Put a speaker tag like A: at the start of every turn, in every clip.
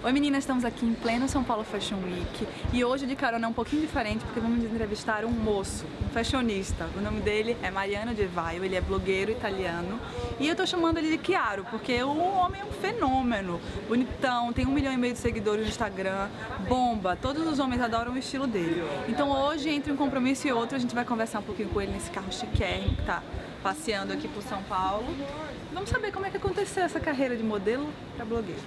A: Oi meninas, estamos aqui em pleno São Paulo Fashion Week e hoje de carona é um pouquinho diferente porque vamos entrevistar um moço, um fashionista. O nome dele é Mariano di Vaio, ele é blogueiro italiano e eu tô chamando ele de Chiaro porque o homem é um fenômeno, bonitão, tem 1,5 milhão de seguidores no Instagram, bomba, todos os homens adoram o estilo dele. Então hoje, entre um compromisso e outro, a gente vai conversar um pouquinho com ele nesse carro chiquérrimo que tá passeando aqui por São Paulo. Vamos saber como é que aconteceu essa carreira de modelo para blogueiro.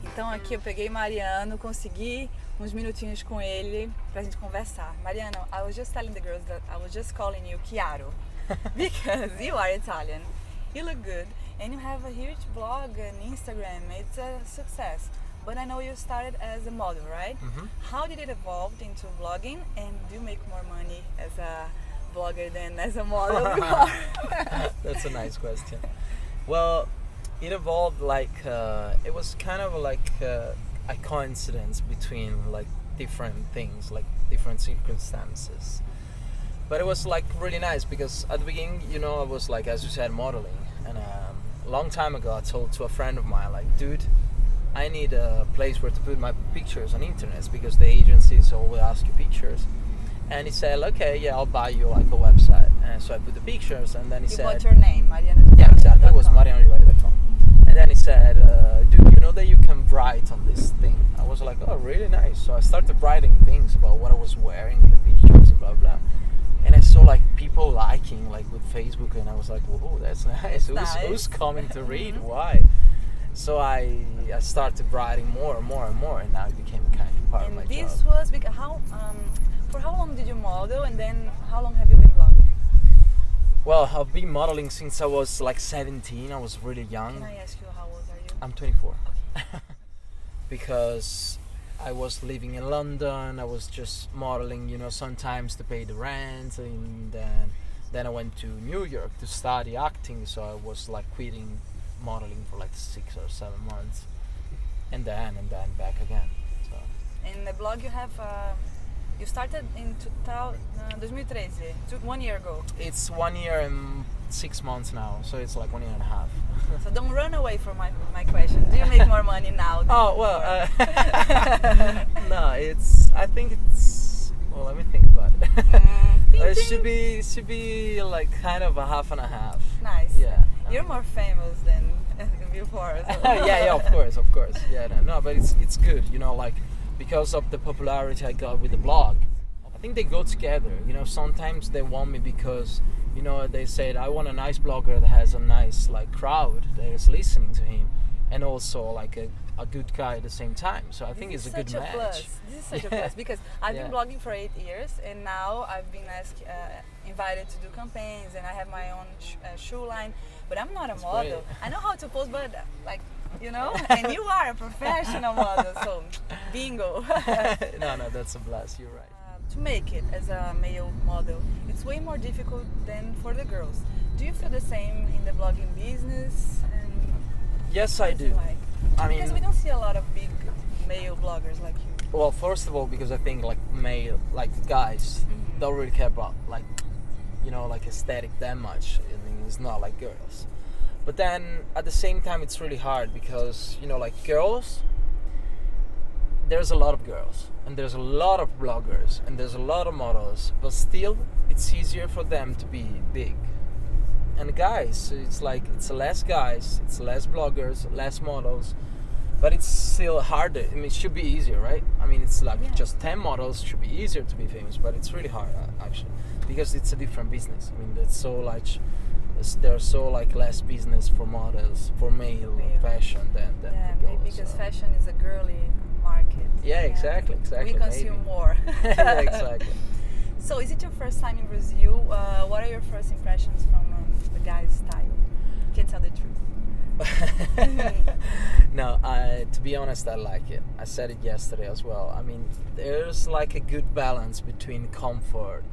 A: Então aqui eu peguei Mariano, consegui uns minutinhos com ele pra gente conversar. Mariano, I was just telling the girls that I was just calling you Chiaro because you are Italian, you look good and you have a huge blog and Instagram, it's a success. But I know you started as a model, right? Mm-hmm. How did it evolve into blogging, and do you make more money as a blogger than as a model before?
B: That's a nice question. Well, it evolved like it was kind of like a coincidence between like different things, like different circumstances. But it was like really nice because at the beginning, you know, I was like, as you said, modeling, and a long time ago I told to a friend of mine, like, dude, I need a place where to put my pictures on internet because the agencies always ask you pictures. And he said, okay, yeah, I'll buy you like a website. And so I put the pictures, and then he said...
A: You bought your name, Mariano di Vaio.
B: Yeah, exactly. It was marianodivaio.com. And then he said, dude, you know that you can write on this thing? I was like, oh, really nice. So I started writing things about what I was wearing in the pictures and blah, blah. And I saw like people liking like with Facebook, and I was like, whoa, that's nice. Who's coming to read? Why? So I started writing more and more and more, and now it became kind of part of my job.
A: And this was because for how long did you model, and then how long have you been blogging?
B: Well, I've been modeling since I was like 17. I was really young.
A: Can I ask you, how old are you?
B: I'm 24.
A: Okay.
B: Because I was living in London. I was just modeling, you know, sometimes to pay the rent, and then I went to New York to study acting. So I was like quitting modeling for like 6 or 7 months, and then back again. So.
A: In the blog you have. You started in 2013, 1 year ago.
B: It's 1 year and 6 months now, so it's like 1 year and a half.
A: So don't run away from my question. Do you make more money now?
B: Oh well, no. I think it's. Well, let me think about it. It should be like kind of a half and a half.
A: Nice.
B: Yeah.
A: You're more famous than before. So.
B: yeah, of course. Yeah, no, but it's good, you know, like. Because of the popularity I got with the blog. I think they go together, you know. Sometimes they want me because, you know, they said I want a nice blogger that has a nice like crowd that is listening to him, and also like a good guy at the same time. So I think it's a good match.
A: This is such a plus because I've been blogging for 8 years, and now I've been invited to do campaigns, and I have my own shoe line, but I'm not a model. I know how to pose, but like, you know, and you are a professional model, so bingo.
B: No, that's a blast, you're right.
A: To make it as a male model, it's way more difficult than for the girls. Do you feel the same in the blogging business? And
B: yes, I do.
A: Like? I mean, because we don't see a lot of big male bloggers like you.
B: Well, first of all, because I think like guys don't really care about like, you know, like aesthetic that much. I mean, it's not like girls. But then at the same time, it's really hard because, you know, like girls, there's a lot of girls and there's a lot of bloggers and there's a lot of models, but still it's easier for them to be big. And guys, it's like it's less guys, it's less bloggers, less models, but it's still harder. I mean, it should be easier, right? I mean, it's like just 10 models should be easier to be famous, but it's really hard actually because it's a different business. I mean, it's so like. There's so like less business for models for male fashion than for girls,
A: maybe because fashion is a girly market.
B: Yeah, exactly.
A: We consume more.
B: Yeah, exactly.
A: So is it your first time in Brazil? What are your first impressions from the guy's style? You can tell the truth.
B: No, to be honest, I like it. I said it yesterday as well. I mean, there's like a good balance between comfort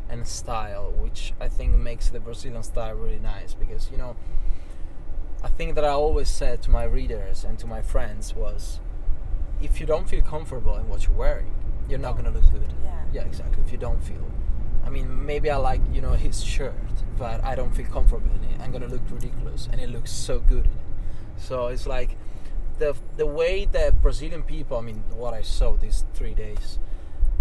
B: and style, which I think makes the Brazilian style really nice, because, you know, I think that I always said to my readers and to my friends was, if you don't feel comfortable in what you're wearing, you're not gonna look good.
A: Yeah,
B: exactly. If you don't feel I mean, maybe I like, you know, his shirt, but I don't feel comfortable in it. I'm gonna look ridiculous, and it looks so good in it. So it's like the way that Brazilian people, I mean, what I saw these 3 days,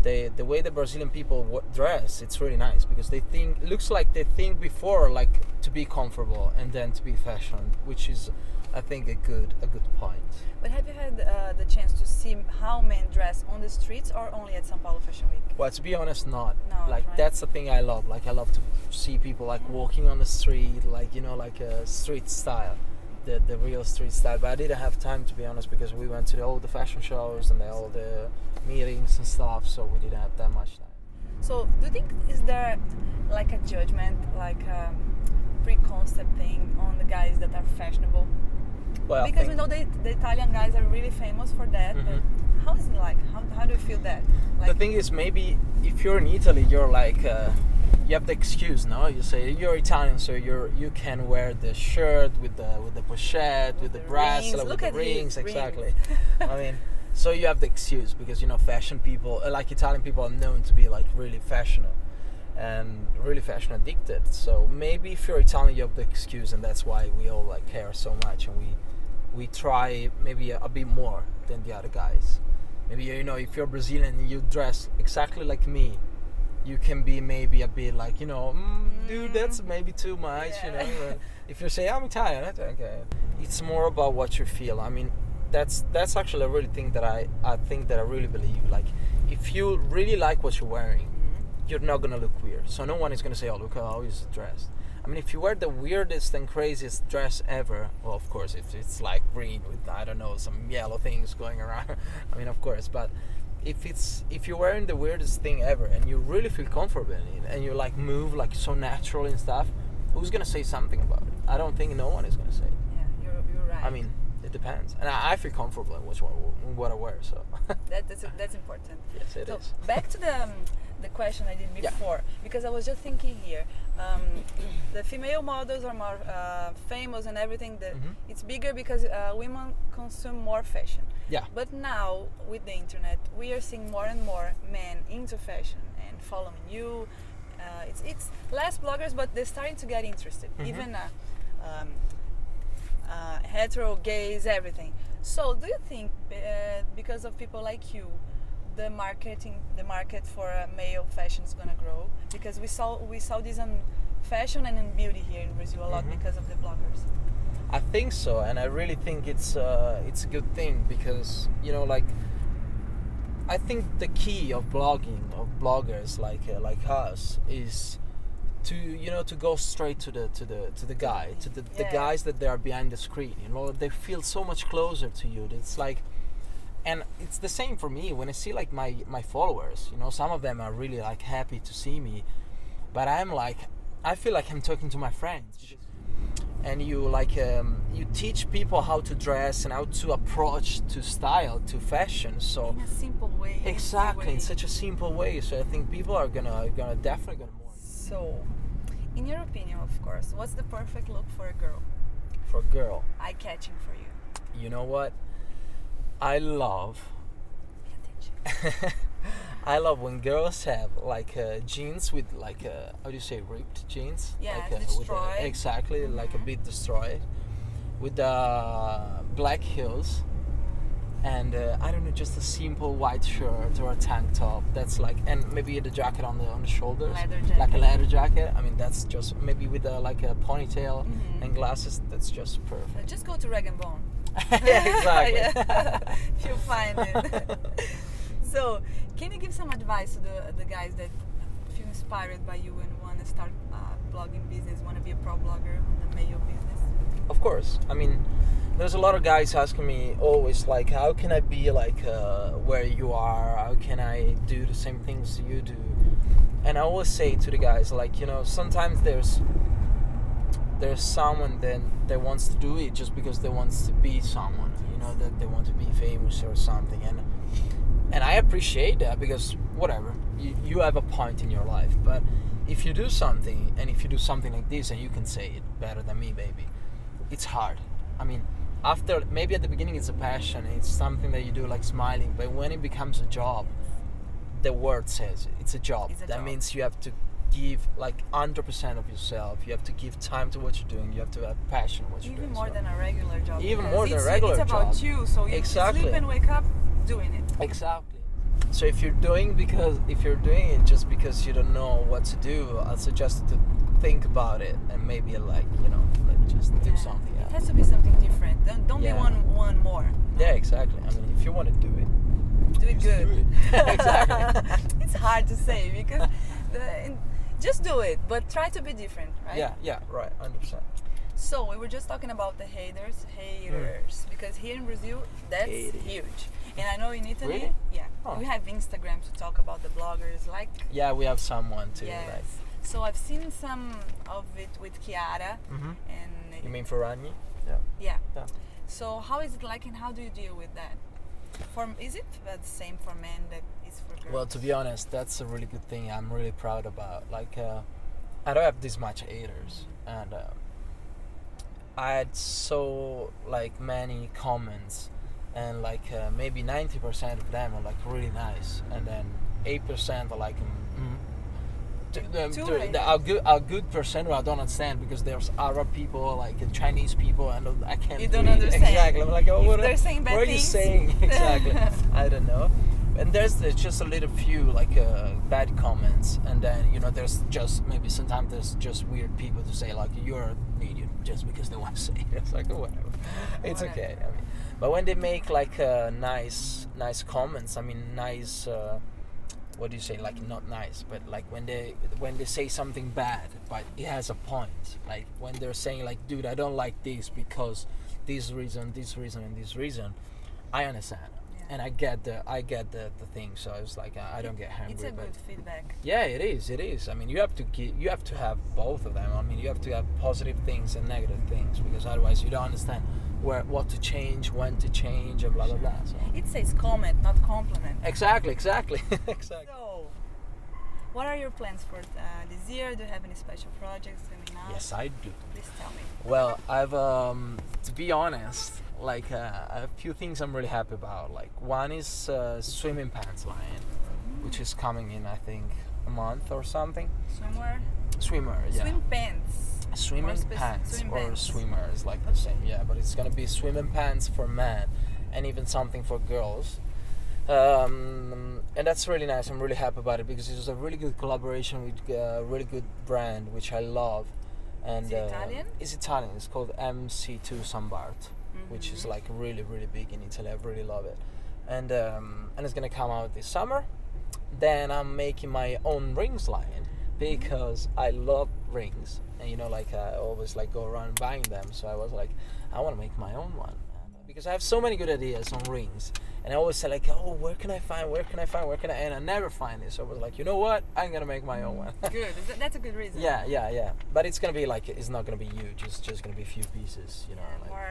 B: the way the Brazilian people dress, it's really nice, because they think, looks like they think before, like, to be comfortable and then to be fashion, which is, I think, a good point.
A: But have you had the chance to see how men dress on the streets or only at São Paulo Fashion Week?
B: Well, to be honest, not.
A: No,
B: Like,
A: right?
B: that's the thing I love. Like, I love to see people, like, walking on the street, like, you know, like a street style, the real street style. But I didn't have time, to be honest, because we went to all the fashion shows and all the meetings and stuff, so we didn't have that much time.
A: So, do you think, is there like a judgment, like a preconcept thing on the guys that are fashionable?
B: Well,
A: Because we know the Italian guys are really famous for that, but how is it like? How do you feel that? Like,
B: the thing is, maybe if you're in Italy, you're like, you have the excuse, no? You say you're Italian, so you can wear the shirt with the pochette, with the bracelet, with the rings, exactly. I mean, so you have the excuse, because, you know, fashion people, like Italian people, are known to be like really fashionable and really fashion addicted. So maybe if you're Italian, you have the excuse, and that's why we all like care so much, and we try maybe a bit more than the other guys. Maybe, you know, if you're Brazilian and you dress exactly like me, you can be maybe a bit like, you know, dude, that's maybe too much, you know. But if you say, I'm Italian, that's okay. It's more about what you feel. I mean, that's actually a really thing that I think that I really believe. Like, if you really like what you're wearing, you're not gonna look weird. So no one is gonna say, oh, look how he's dressed. I mean, if you wear the weirdest and craziest dress ever, well, of course, if it's like green with, I don't know, some yellow things going around, I mean, of course, but if you're wearing the weirdest thing ever and you really feel comfortable in it and you like move like so natural and stuff, who's gonna say something about it? I don't think no one is gonna say.
A: Yeah, you're right.
B: I mean, it depends, and I feel comfortable in what I wear, so.
A: that's important.
B: Yes, it is.
A: Back to the question I did before, because I was just thinking here, the female models are more famous and everything. It's bigger because women consume more fashion.
B: Yeah.
A: But now with the internet, we are seeing more and more men into fashion and following you. It's less bloggers, but they're starting to get interested. Even hetero, gays, everything. So, do you think because of people like you, the market for male fashion is gonna grow? Because we saw this in fashion and in beauty here in Brazil a lot because of the bloggers.
B: I think so, and I really think it's a good thing, because, you know, like, I think the key of blogging, of bloggers like us, is to, you know, to go straight to the guy, to the guys that they are behind the screen. You know, they feel so much closer to you. It's like, and it's the same for me when I see like my followers. You know, some of them are really like happy to see me, but I feel like I'm talking to my friends. And you like you teach people how to dress and how to approach to style, to fashion. So
A: in a simple way.
B: Exactly, in such a simple way. So I think people are gonna definitely gonna more.
A: So, in your opinion, of course, what's the perfect look for a girl?
B: For a girl,
A: Eye-catching for you.
B: You know what? I love.
A: Pay attention.
B: I love when girls have like jeans with like how do you say, ripped jeans?
A: Yeah,
B: like,
A: destroyed.
B: Exactly, like a bit destroyed, with black heels, and I don't know, just a simple white shirt or a tank top. That's like, and maybe the jacket on the shoulders,
A: Leather jacket.
B: like a leather jacket. I mean, that's just maybe with like a ponytail and glasses. That's just perfect.
A: Just go to Rag & Bone.
B: Exactly.
A: You'll find it. So, can you give some advice to the guys that feel inspired by you and want to start blogging business, want to be a pro blogger on the male business?
B: Of course. I mean, there's a lot of guys asking me always, like, how can I be like where you are? How can I do the same things you do? And I always say to the guys, like, you know, sometimes there's someone that wants to do it just because they want to be someone, you know, that they want to be famous or something. And I appreciate that, because whatever, you have a point in your life. But if you do something, and if you do something like this, and you can say it better than me, baby, it's hard. I mean, after, maybe at the beginning it's a passion, it's something that you do like smiling, but when it becomes a job, the word says it, it's a job. That means you have to give like 100% of yourself. You have to give time to what you're doing. You have to have passion what you're doing.
A: Even more than a regular job.
B: Even
A: because
B: more than a regular
A: job. It's about
B: job.
A: you, so you
B: Exactly.
A: sleep and wake up doing it.
B: Exactly. So if you're doing it just because you don't know what to do, I suggest to think about it and maybe like just do something
A: It
B: else.
A: has to be something different. Don't be
B: Yeah.
A: one more.
B: Yeah, exactly. I mean, if you want to do it,
A: Do it
B: just
A: good.
B: do it. Exactly.
A: It's hard to say because just do it, but try to be different, right?
B: Yeah, right, 100%.
A: So we were just talking about the haters, because here in Brazil that's
B: Haters.
A: huge, and I know in Italy,
B: Really?
A: yeah,
B: Oh.
A: we have Instagram to talk about the bloggers, like
B: Yeah, we have someone too.
A: yes.
B: Like,
A: So I've seen some of it with Chiara,
B: Mhm.
A: and
B: you mean for Rani? Yeah.
A: yeah.
B: Yeah.
A: So how is it like, and how do you deal with that? Is it the same for men that is for girls?
B: Well, to be honest, that's a really good thing. I'm really proud about. Like, I don't have this much haters, and I had so like many comments, and like maybe 90% of them are like really nice, and then 8% are like. A good percent I don't understand, because there's Arab people, like Chinese people, and I can't.
A: You don't
B: read.
A: understand.
B: Exactly. I'm like, oh,
A: If
B: what
A: they're saying bad
B: what are you
A: things.
B: saying? Exactly. I don't know. And there's just a little few like bad comments, and then there's just maybe sometimes there's just weird people to say like you're an idiot just because they want to say it. It's like, oh, whatever. It's okay. I mean, but when they make like nice comments, I mean nice. What do you say? Like not nice, but like when they say something bad, but it has a point. Like when they're saying like, dude, I don't like this because this reason, and this reason. I understand, and I get the thing. So it's like I don't get angry.
A: It's a
B: but
A: good feedback.
B: yeah, it is. I mean, you have to have both of them. I mean, you have to have positive things and negative things, because otherwise you don't understand what to change, when to change, and blah blah blah. So.
A: It says comment, not compliment.
B: Exactly. Exactly.
A: So, what are your plans for this year? Do you have any special projects coming up?
B: Yes, I do.
A: Please tell me.
B: Well, I've to be honest, like a few things I'm really happy about. Like one is swimming pants line, which is coming in I think a month or something. Swimmer, yeah.
A: Swim pants.
B: Swimming pants
A: swim
B: or
A: pants.
B: swimmer is like the same, yeah. But it's gonna be swimming pants for men, and even something for girls. And that's really nice. I'm really happy about it, because it was a really good collaboration with a really good brand, which I love. And
A: Is it Italian?
B: It's Italian. It's called MC2 Sambart, which is like really, really big in Italy. I really love it. And it's gonna come out this summer. Then I'm making my own rings line, because I love rings, and like I always like go around buying them. So I was like, I want to make my own one, because I have so many good ideas on rings, and I always say like, oh, where can I find, and I never find it. So I was like, you know what, I'm gonna make my own one.
A: Good. That's a good reason.
B: Yeah. But it's gonna be like, it's not gonna be huge. It's just gonna be a few pieces, like.
A: More.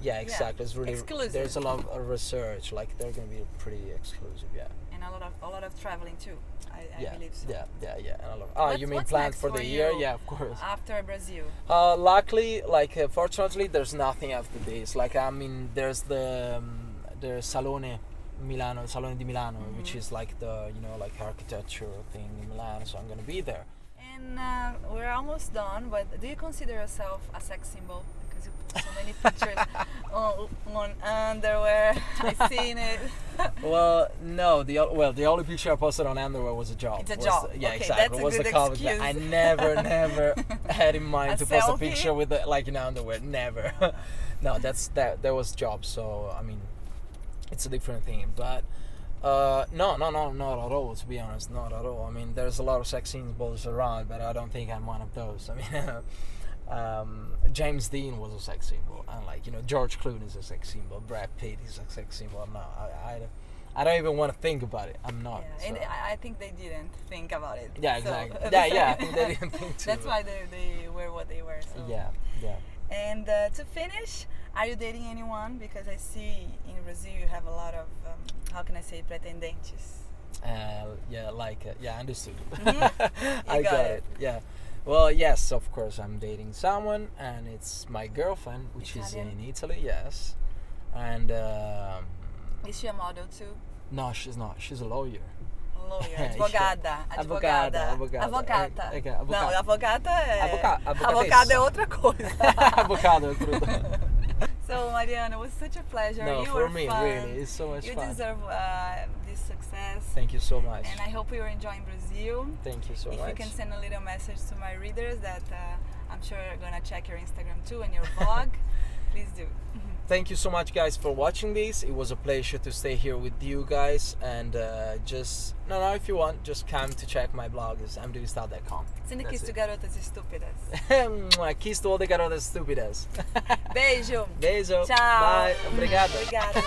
B: Yeah, exactly. It's really
A: exclusive.
B: There's a lot of research. Like they're gonna be pretty exclusive. Yeah.
A: And a lot of traveling too. I believe so.
B: Yeah, and a lot. You mean
A: what's
B: planned
A: next
B: for
A: for
B: the year?
A: you
B: Yeah, of course.
A: After Brazil.
B: Luckily, like fortunately, there's nothing after this. Like I mean, there's the Salone di Milano, which is like the like architecture thing in Milan. So I'm gonna be there.
A: And we're almost done. But do you consider yourself a sex symbol? Because you put so many pictures on underwear. I seen it.
B: Well, no. The only picture I posted on underwear was a job.
A: It's a job.
B: Yeah,
A: Okay,
B: exactly.
A: that's a
B: Was
A: good
B: the cover.
A: excuse.
B: I never had in mind
A: A
B: to post a
A: selfie?
B: picture with like in underwear. Never. No, that was job. So I mean, it's a different thing. But no, not at all. To be honest, not at all. I mean, there's a lot of sex symbols around, but I don't think I'm one of those. I mean. James Dean was a sex symbol, and like George Clooney is a sex symbol, Brad Pitt is a sex symbol. No, I don't even want to think about it. I'm not.
A: Yeah, and I think they didn't think about it.
B: Yeah,
A: So,
B: exactly. Yeah, I think they didn't think too.
A: That's why they were what they were. So.
B: Yeah.
A: And to finish, are you dating anyone? Because I see in Brazil you have a lot of how can I say pretendentes.
B: Understood.
A: Mm-hmm.
B: I got it. Yeah. Well, yes, of course, I'm dating someone, and it's my girlfriend, which
A: Italian?
B: is in Italy. Yes, and
A: Is she a model too?
B: no, she's not. She's a lawyer.
A: Oh, lawyer. Advogada. Advogada.
B: Avocata.
A: Não, avocata é...
B: Avocado
A: Avocado é outra coisa.
B: Avocado é fruta.
A: So, Mariano, it was such a pleasure.
B: No,
A: You
B: for
A: were
B: me,
A: fun.
B: really, it's so much
A: You
B: fun.
A: deserve this success.
B: Thank you so much.
A: And I hope you're enjoying Brazil.
B: Thank you so
A: If
B: much.
A: you can send a little message to my readers that I'm sure are gonna check your Instagram too and your blog, please do.
B: Thank you so much, guys, for watching this. It was a pleasure to stay here with you guys, and if you want, just come to check my blog. It's entrevista.com.
A: Send a kiss to Garotas Estúpidas.
B: Kiss to all the garotas estúpidas.
A: Beijo.
B: Beijo.
A: Tchau.
B: Bye. Obrigado.
A: Obrigada.